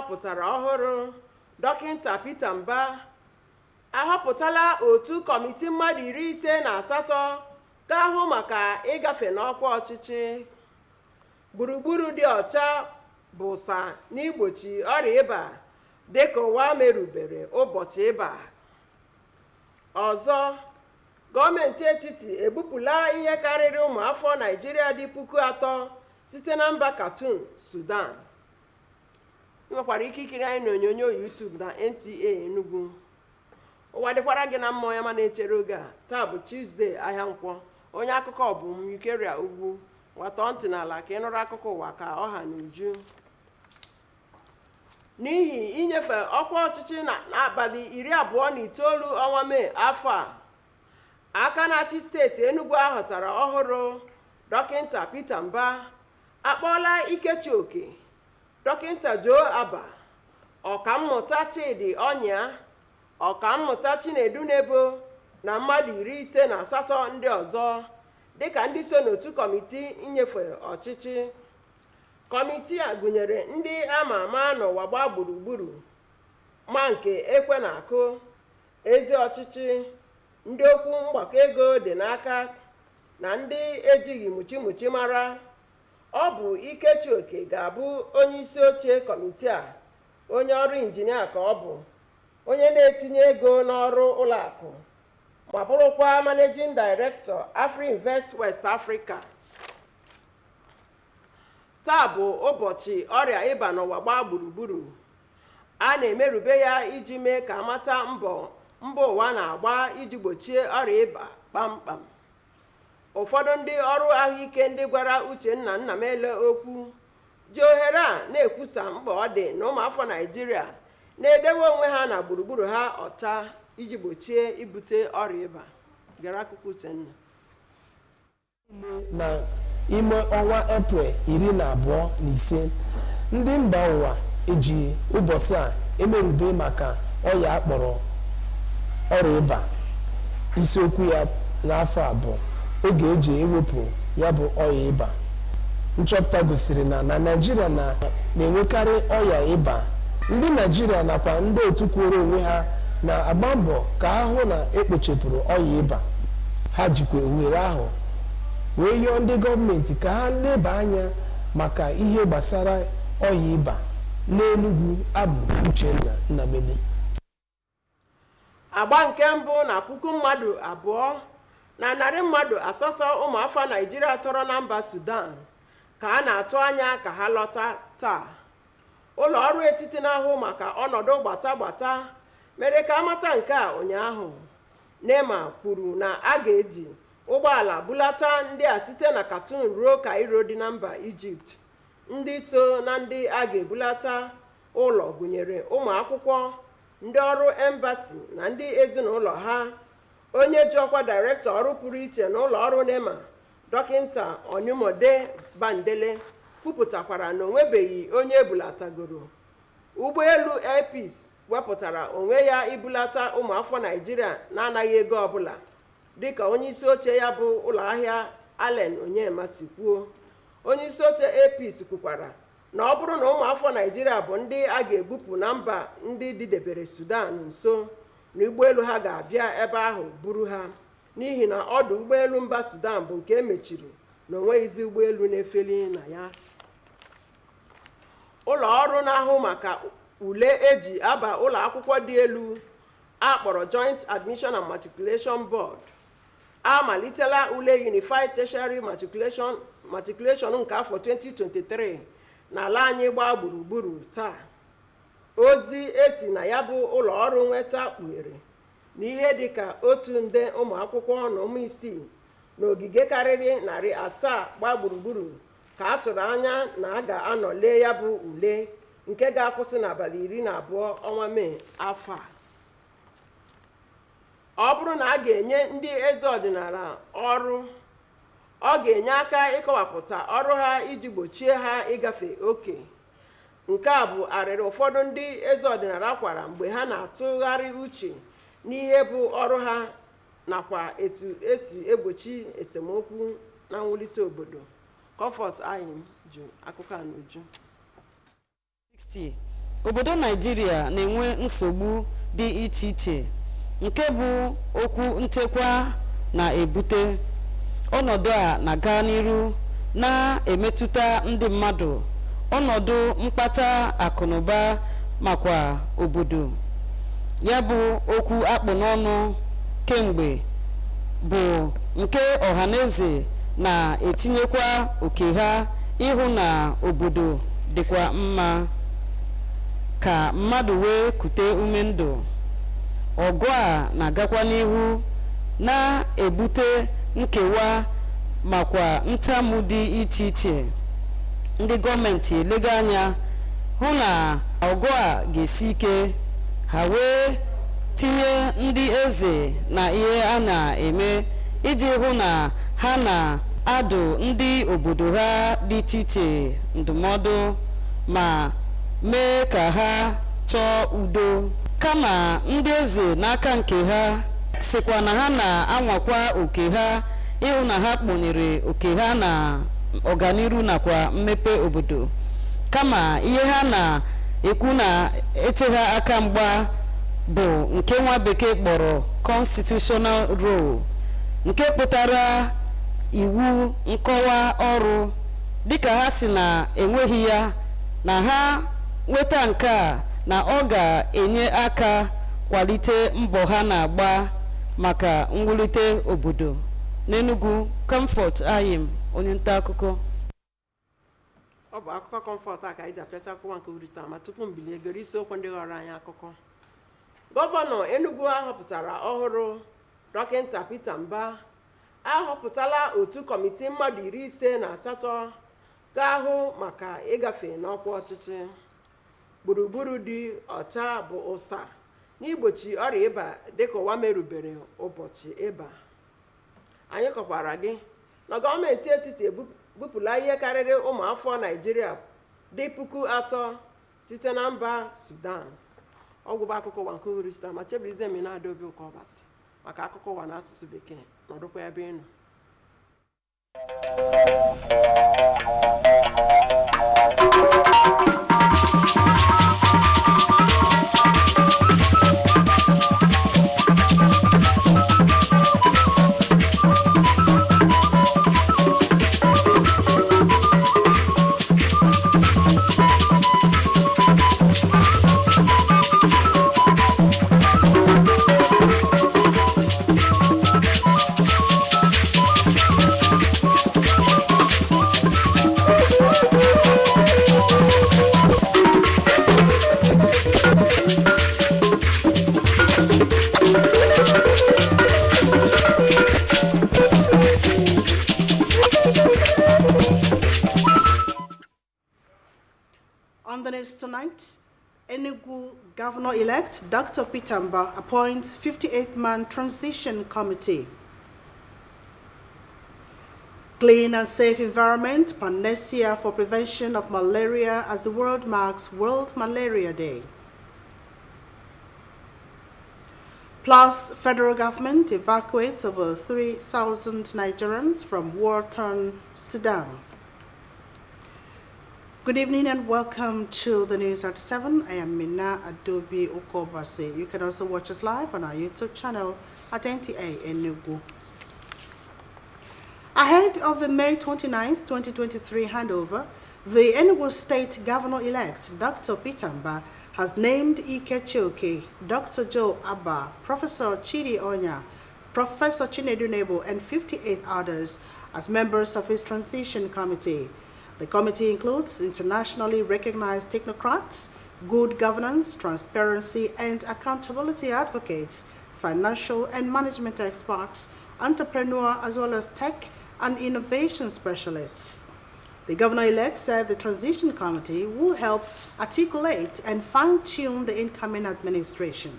ahọpụtara ọhụrụ Dọkịnta Peter Mba ahọpụtala otu kọmitii mmadụ 58 ga-ahụ maka ịgafe n'ọkwa ọchịchị. Gburugburu dị ọcha bụ ụsa n'igbochi ọrịa ịba dịka ụwa merubere ụbọchị ịba. Ọzọ, gọọmenti etiti ebupụla ihe karịrị ụmụafọ Naịjirịa dị 3,000 site na mba Khartoum, Sudan. Ị nwekwara ike ikiri anyị n'onyonyo YouTube na Nta Enugu. Ụwa dịkwara gị na mma onye ma na-echere oge a. Taa bụ Tuesday, ahịa Nkwọ. Onye akụkọ bụ m Yukeria Ugwu. Nwata ntị n'ala ka ị nụrụ akụkọ ụwa ka ọha n'uju. N'ihi inyefe ọkwa ọchịchị n'abalị 29 ọnwa Mee afọ a, aka na-achị steeti Enugu ahọtara ọhụrụ Dọkịnta Peter Mba akpọọla Ikechi Oke, Dọkịnta Joe Aba, Ọkammụta Chidi Ọnya, Ọkammụta Chinedu Nebo na mmadụ 58 ndị ọzọ dịka ndị so n'otu kọmitii nnyefe ọchịchị. Kọmitii a gụnyere ndị ama ama n'ụwa gbaa gburugburu ma nke ekwe na-akụ, ezi ọchịchị, ndị okwu mgbakọ ego dị n'aka na ndị ejighị muchimuchi mara. Ọ bụ Ikechi Oke ga-abụ onye isi oche kọmitii a, onye ọrụ injinia ka ọ bụ, onye na-etinye ego n'ọrụ ụlọakụ ma bụrụkwa Managing Director Afri-Invest West Africa. Taa bụ ụbọchị ọrịa ịba n'ụwa gbaa gburugburu. A na-emerube ya iji mee ka amata mbọ mba ụwa na-agba iji gbochie ọrịa ịba kpamkpam. Ụfọdụ ndị ọrụ ahụike ndị gwara Uchenna Nnamele okwu ji ohere a na-ekwusa mkpa ọ dị na ụmụafọ Naịjirịa na-edewe onwe ha na gburugburu ha ọcha iji gbochie ibute ọrịa ịba. Gere akụkọ Uchenna. N'ime ọnwa Eprel 25, ndị mba ụwa eji ụbọchị a emerube maka ọya akpọrọ ọrịa ịba. Isiokwu ya n'afọ a bụ oge eji ewepụ ya bụ ọya ịba. Nchọpụta gosiri na Naịjirịa na-enwekarị ọya ịba. Ndị Naịjirịa nakwa ndị otu kwụrụ onwe ha na-agba mbọ ka ha hụ na ekpochapụrụ ọya ịba. Ha jikwa ohere ahụ wee yọọ ndị gọọmenti ka ha leba anya maka ihe gbasara ọya ịba. N'Enugu, abụ Uchenna Nnamele. Agba nke mbụ na 2,200 na 800 ụmụafọ Naịjirịa tọrọ na mba Sudan ka a na-atụ anya ka ha lọta taa. Ụlọ ọrụ etiti na-ahụ maka ọnọdụ gbata mere ka amata nke a ụnyaahụ. NEMA kwuru na a ga-eji ụgbọala bulata ndị a site na Khartoum ruo Cairo dị na mba Ijipt. Ndị so na ndị a ga-ebulata ụlọ gụnyere ụmụ akwụkwọ, ndị ọrụ embasi na ndị ezinụlọ ha. Onye ji ọkwa Director ọrụ pụrụ iche n'ụlọ ọrụ NEMA, Dọkịnta Onyemode Bandele, kwupụtakwara na onwebeghị onye ebulatagoro. Ụgbọelu Air Peace wepụtara onwe ya ibulata ụmụafọ Naịjirịa na-anaghị ego ọbụla dịka onye isi oche ya bụ ụlọahịa Allen Onyema si kwuo. Onye isi oche Air Peace kwukwara na ọ bụrụ na ụmụafọ Naịjirịa bụ ndị a ga-ebupụ na mba ndị dịdebere Sudan nso, na ụgbọelu ha ga-abịa ebe ahụ buru ha, n'ihi na ọdụ ụgbọelu mba Sudan bụ nke emechiri na onweghịzi ụgbọelu na-efeli na ya. Ụlọ ọrụ na-ahụ maka ule eji aba ụlọ akwụkwọ dị elu akpọrọ Joint Admission and Matriculation Board amalitela ule Unified Tertiary Matriculation nke afọ 2023 n'ala anyị gbaa gburugburu taa. Ozi esi na ya bụ ụlọ ọrụ nweta kpughere na ihe dịka 1 nde ụmụ akwụkwọ na ụmụ isii n'ogige karịrị 700 gbaa gburugburu ka a tụrụ anya na a ga-anọle ya bụ ule nke ga-akwụsị n'abalị 12 ọnwa Mee afọ a. Ọ bụrụ na a ga-enye ndị eze ọdịnala ọrụ, ọ ga-enye aka ịkọwapụta ọrụ ha iji gbochie ha ịgafe oke. Nke a bụ arịrị ụfọdụ ndị eze ọdịnala kwara mgbe ha na-atụgharị uche n'ihe bụ ọrụ ha nakwa etu esi egbochi esemokwu na mwulite obodo. Comfort anyị jụ akụkọ a n'uju. 60 obodo Nigeria na-enwe nsogbu dị iche iche nke bụ okwu nchekwa na-ebute. Ọnọdụ a na-aga n'iru na-emetụta ndị mmadụ, ọnọdụ mkpata akụnụba makwa obodo. Ya bụ okwu akpụ n'ọnụ kemgbe bụ nke ọhaneze na-etinyekwa oke ha ịhụ na obodo dịkwa mma ka mmadụ wee kute ume ndụ. Ọgụ a na-agakwa n'ihu na-ebute nkewa makwa ntamu dị iche iche. Ndị gọọmenti elega anya hụ na ọgụ a ga-esi ike, ha wee tinye ndị eze na ihe a na-eme iji hụ na ha na-adụ ndị obodo ha dị iche iche ndụmọdụ ma mee ka ha chọọ udo. Kama ndị eze n'aka nke ha sịkwa na ha na-anwakwa oke ha ịhụ na ha kpọnyere oke ha na ọganiru nakwa mmepe obodo. Kama ihe ha na-ekwu na eche ha aka mgba bụ nke nwa bekee kpọrọ constitutional role, nke pụtara iwu nkọwa ọrụ. Dịka ha si na enweghị ya, na ha nweta nke a na ọ ga-enye aka kwalite mbọ ha na-agba maka mwulite obodo. N'Enugu, Comfort Ayim, onye nta akụkọ. Ọ bụ akụkọ Comfort a ka anyị ji apịacha akwụkwọ nke uri taa, ma tupu mbilie gere isiokwu ndị ghọrọ anyị akụkọ. Gọvanọ Enugu ahọpụtara ọhụrụ Dọkịta Peter Mba ahọpụtala otu kọmitii mmadụ 58 ga-ahụ maka ịgafe n'ọkwa ọchịchị. Gburugburu dị ọcha bụ ụsa n'igbochi ọrịa ịba dịka ụwa merubere ụbọchị ịba. Anyị kọkwara gị na gọọmenti etiti ebupụla ihe karịrị ụmụafọ Naịjirịa dị 3,000 site na mba Sudan. Ọgwụ bụ akụkọ ụwa nke uri taa, ma Chebirize Minado Obi Ụkọbasị maka akụkọ ụwa n'asụsụ Bekee. Nọdụkwa ebe ị nọ. On the news tonight, Enugu Governor-elect Dr. Peter Mba appoints 58-man transition committee. Clean and safe environment, panacea for prevention of malaria as the world marks World Malaria Day. Plus, federal government evacuates over 3,000 Nigerians from war-torn Sudan. Good evening and welcome to the news at 7. I am Nta Enugu. You can also watch us live on our YouTube channel at Nta Enugu. Ahead of the May 29, 2023 handover, the Enugu State Governor-elect, Dr. Peter Mba, has named Ike Chioke, Dr. Joe Abba, Professor Chidi Onya, Professor Chinedu Nebo, and 58 others as members of his transition committee. The committee includes internationally recognized technocrats, good governance, transparency, and accountability advocates, financial and management experts, entrepreneurs, as well as tech and innovation specialists. The governor-elect said the transition committee will help articulate and fine-tune the incoming administration.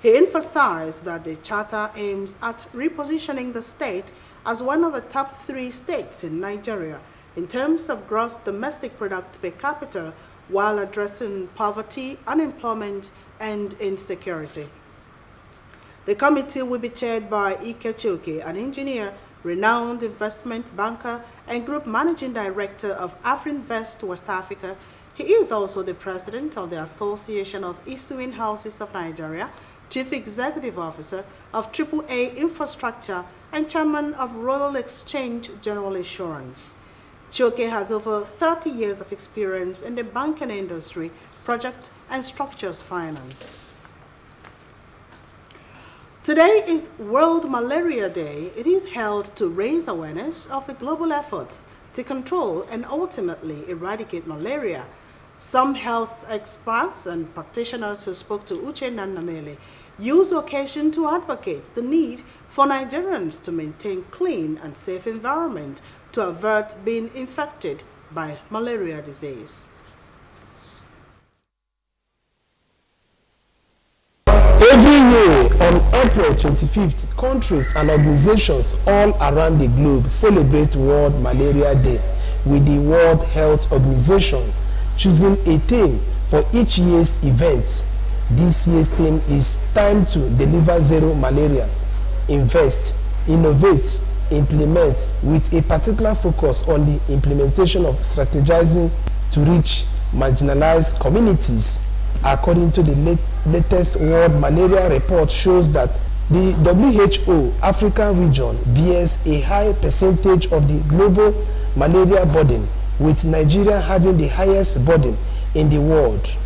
He emphasized that the charter aims at repositioning the state as one of the top 3 states in Nigeria in terms of gross domestic product per capita, while addressing poverty, unemployment, and insecurity. The committee will be chaired by Ike Chioke, an engineer, renowned investment banker, and group managing director of Afrinvest West Africa, He is also the president of the Association of Issuing Houses of Nigeria, Chief Executive Officer of AAA Infrastructure, and Chairman of Royal Exchange General Insurance. Chioke has over 30 years of experience in the banking industry, project and structures finance. Today is World Malaria Day. It is held to raise awareness of the global efforts to control and ultimately eradicate malaria. Some health experts and practitioners who spoke to Uche Nannamele used the occasion to advocate the need for Nigerians to maintain clean and safe environment to avert being infected by malaria disease. Every year on April 25th, countries and organizations all around the globe celebrate World Malaria Day, with the World Health Organization choosing a theme for each year's event. This year's theme is Time to Deliver Zero Malaria. Invest, innovate, implement, with a particular focus on the implementation of strategizing to reach marginalized communities. According to the latest World Malaria Report, shows that the WHO African region bears a high percentage of the global malaria burden, with Nigeria having the highest burden in the world.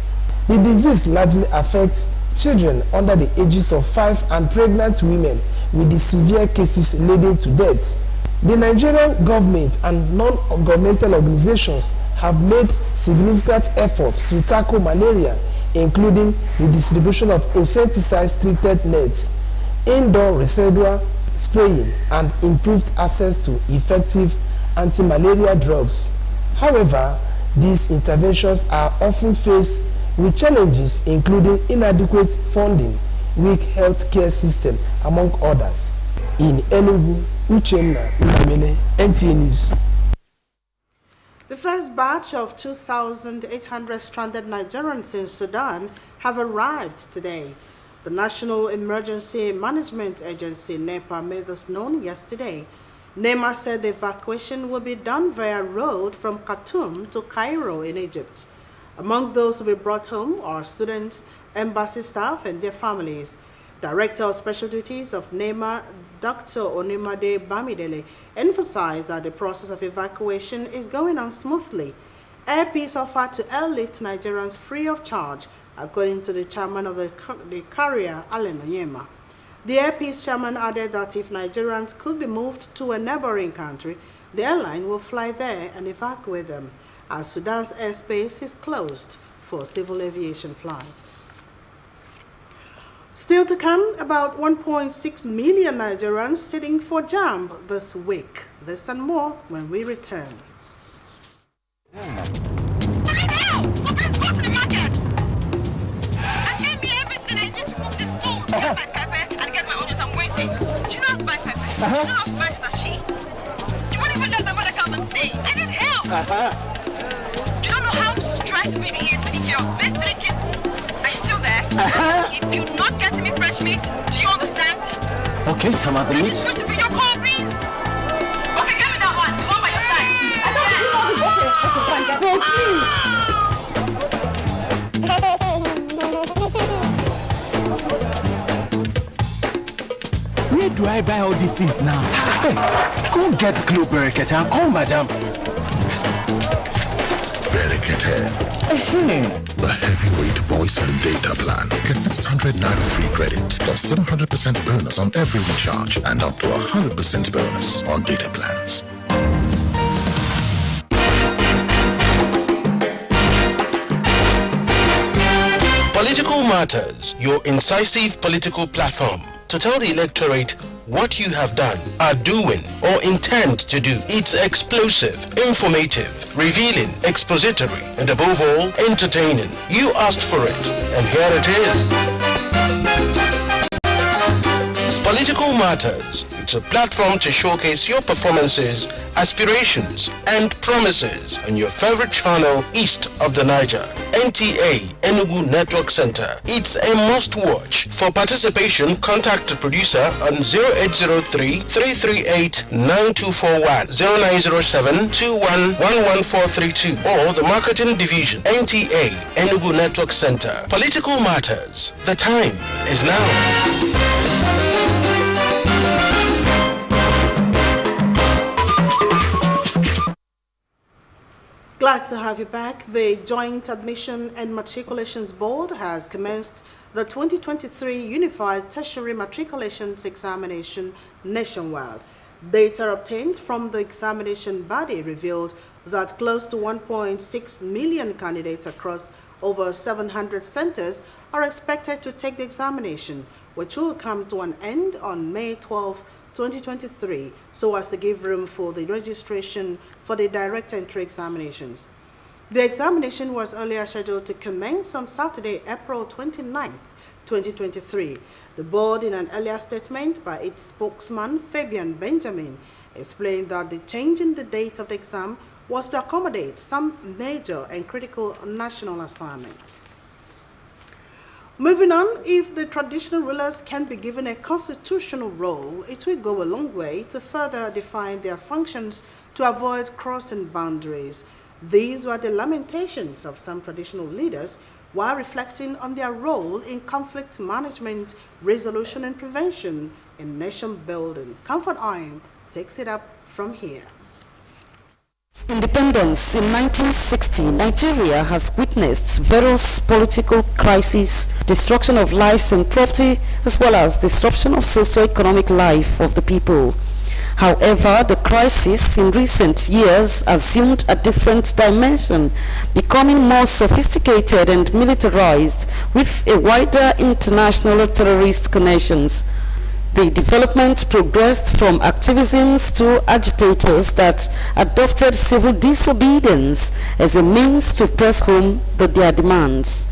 The disease largely affects children under the ages of 5 and pregnant women, with the severe cases leading to death. The Nigerian government and non-governmental organizations have made significant efforts to tackle malaria, including the distribution of insecticide-treated nets, indoor residual spraying, and improved access to effective anti-malaria drugs. However, these interventions are often faced with challenges including inadequate funding, weak healthcare system, among others. In Enugu, Uchenna Nta Enugu, News. The first batch of 2,800 stranded Nigerians in Sudan have arrived today. The National Emergency Management Agency, NEPA, made this known yesterday. NEMA said the evacuation will be done via road from Khartoum to Cairo in Egypt. Among those to be brought home are students, embassy staff, and their families. Director of Special Duties of NEMA, Dr. Onimade Bamidele, emphasized that the process of evacuation is going on smoothly. Airpeace offered to airlift Nigerians free of charge, according to the chairman of the carrier, Allen Onyema. The Airpeace chairman added that if Nigerians could be moved to a neighboring country, the airline will fly there and evacuate them, as Sudan's airspace is closed for civil aviation flights. Still to come, about 1.6 million Nigerians sitting for JAMB this week. This and more when we return. So please go to the market and give me everything I need to cook this food. Get my pepper and get my onions. I'm waiting. Do you know how to buy pepper? Do you know how to buy sachet? You won't even let my mother come and stay. I need help. Do you don't know how stressful it is taking care of these 3 kids? Are you still there? If you're not getting me fresh meat, do you understand? Okay, I'm at the Can you meat. switch to video call, please? Okay, give me that one. The one by your side. Where do I buy all these things now? Go get Glow Berekete and call madam. Berekete. The heavyweight voice and data plan. Get 600 Naira free credit plus 700% bonus on every recharge and up to 100% bonus on data plans. Political Matters, your incisive political platform to tell the electorate what you have done, are doing, or intend to do. It's explosive, informative, revealing, expository, and above all, entertaining. You asked for it, and here it is. Political Matters. It's a platform to showcase your performances, aspirations, and promises on your favorite channel east of the Niger. Nta Enugu Network Center. It's a must-watch. For participation, contact the producer on 0803-338-9241, 0907-21-11432, or the Marketing Division, Nta Enugu Network Center. Political Matters. The time is now. Glad to have you back. The Joint Admission and Matriculations Board has commenced the 2023 Unified Tertiary Matriculations Examination nationwide. Data obtained from the examination body revealed that close to 1.6 million candidates across over 700 centers are expected to take the examination, which will come to an end on May 12, 2023, so as to give room for the registration for the direct entry examinations. The examination was earlier scheduled to commence on Saturday, April 29, 2023. The board, in an earlier statement by its spokesman, Fabian Benjamin, explained that the change in the date of the exam was to accommodate some major and critical national assignments. Moving on, if the traditional rulers can be given a constitutional role, it will go a long way to further define their functions to avoid crossing boundaries. These were the lamentations of some traditional leaders while reflecting on their role in conflict management, resolution and prevention in nation building. Comfort Iron takes it up from here. Independence in 1960, Nigeria has witnessed various political crises, destruction of lives and property, as well as disruption of socio-economic life of the people. However, the crisis in recent years assumed a different dimension, becoming more sophisticated and militarized with a wider international terrorist connections. The development progressed from activisms to agitators that adopted civil disobedience as a means to press home their demands.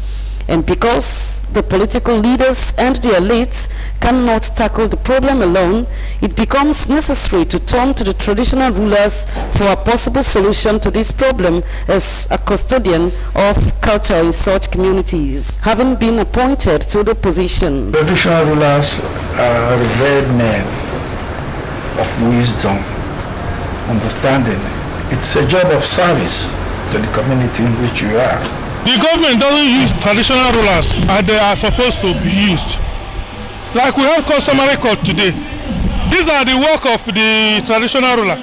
And because the political leaders and the elites cannot tackle the problem alone, it becomes necessary to turn to the traditional rulers for a possible solution to this problem as a custodian of culture in such communities, having been appointed to the position. Traditional rulers are revered men of wisdom, understanding. It's a job of service to the community in which you are. The government doesn't use traditional rulers as they are supposed to be used. Like we have customary court today. These are the work of the traditional ruler.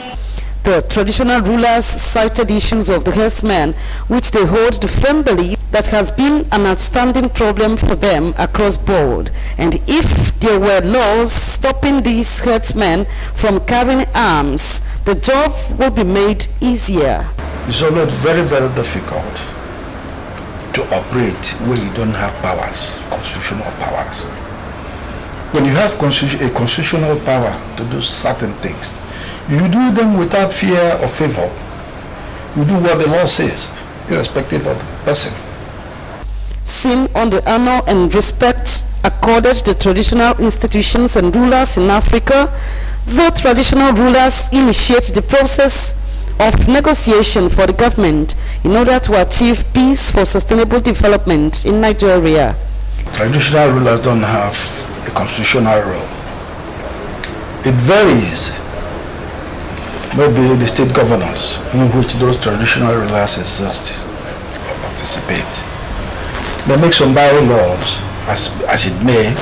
The traditional rulers cited issues of the herdsmen, which they hold the firm belief that has been an outstanding problem for them across board. And if there were laws stopping these herdsmen from carrying arms, the job would be made easier. It's always very, very difficult to operate where you don't have powers, constitutional powers. When you have a constitutional power to do certain things, you do them without fear or favor. You do what the law says, irrespective of the person. Seen on the honor and respect accorded to traditional institutions and rulers in Africa, though traditional rulers initiate the process of negotiation for the government in order to achieve peace for sustainable development in Nigeria. Traditional rulers don't have a constitutional role. It varies. Maybe the state governors in which those traditional rulers exist or participate. They make some bylaws as it may,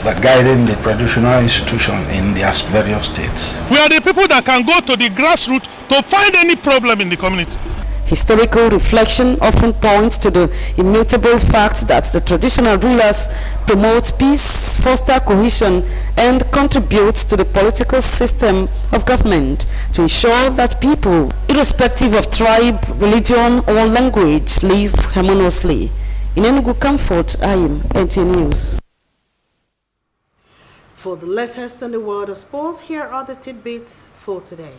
that guiding the traditional institution in their various states. We are the people that can go to the grassroots to find any problem in the community. Historical reflection often points to the immutable fact that the traditional rulers promote peace, foster cohesion, and contribute to the political system of government to ensure that people, irrespective of tribe, religion, or language, live harmoniously. In Enugu, Comfort, I am Nta News. For the latest in the world of sports, here are the tidbits for today.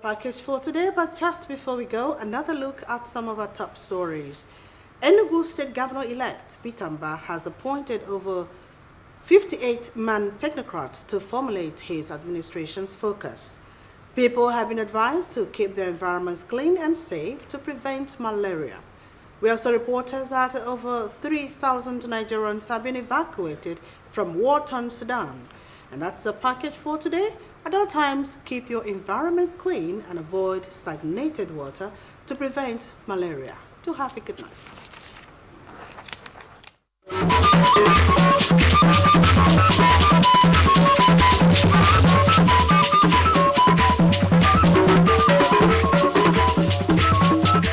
package for today, but just before we go, another look at some of our top stories. Enugu State Governor-elect Pitamba has appointed over 58-man technocrats to formulate his administration's focus. People have been advised to keep their environments clean and safe to prevent malaria. We also reported that over 3,000 Nigerians have been evacuated from war-torn Sudan. And that's the package for today. At all times, keep your environment clean and avoid stagnated water to prevent malaria. Do have a good night.